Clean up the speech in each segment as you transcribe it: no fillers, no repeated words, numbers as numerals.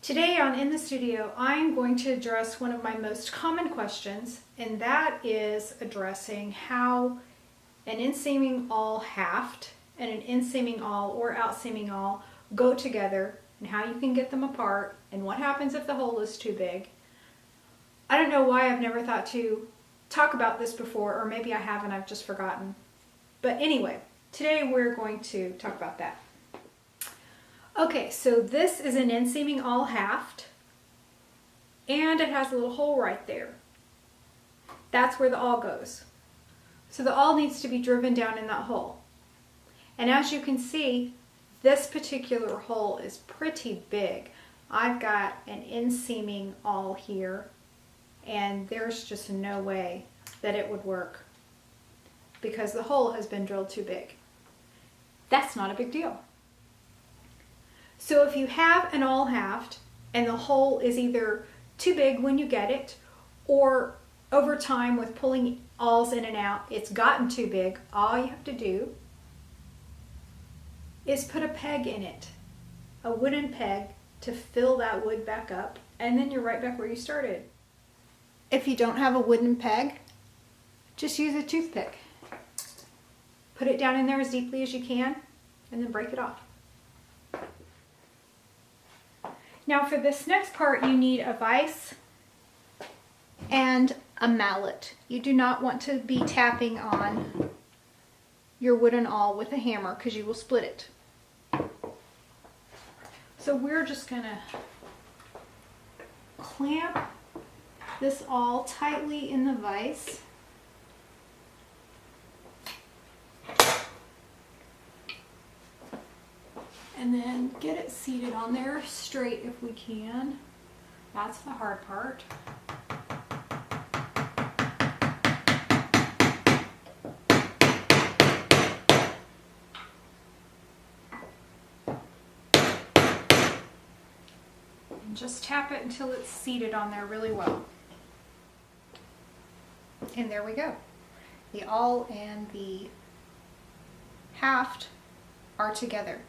Today on In the Studio, I'm going to address one of my most common questions, and that is addressing how an inseaming awl haft and an inseaming awl or outseaming awl go together and how you can get them apart and what happens if the hole is too big. I don't know why I've never thought to talk about this before, or maybe I have and I've just forgotten. But anyway, today we're going to talk about that. Okay, so this is an inseaming awl haft, and it has a little hole right there. That's where the awl goes. So the awl needs to be driven down in that hole. And as you can see, this particular hole is pretty big. I've got an inseaming awl here, and there's just no way that it would work because the hole has been drilled too big. That's not a big deal. So if you have an awl haft and the hole is either too big when you get it, or over time with pulling awls in and out, it's gotten too big, all you have to do is put a peg in it, a wooden peg to fill that wood back up, and then you're right back where you started. If you don't have a wooden peg, just use a toothpick. Put it down in there as deeply as you can, and then break it off. Now for this next part, you need a vise and a mallet. You do not want to be tapping on your wooden awl with a hammer because you will split it. So we're just going to clamp this awl tightly in the vise. And then get it seated on there straight if we can. That's the hard part. And just tap it until it's seated on there really well. And there we go. The awl and the haft are together.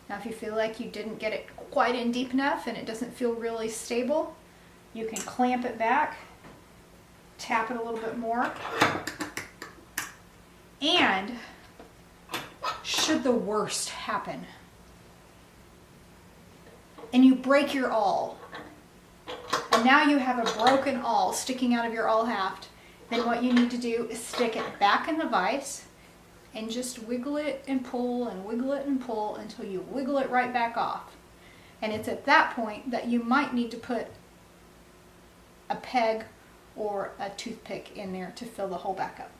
Now if you feel like you didn't get it quite in deep enough and it doesn't feel really stable, you can clamp it back, tap it a little bit more, and should the worst happen and you break your awl, and now you have a broken awl sticking out of your awl haft, then what you need to do is stick it back in the vise and just wiggle it and pull and wiggle it and pull until you wiggle it right back off. And it's at that point that you might need to put a peg or a toothpick in there to fill the hole back up.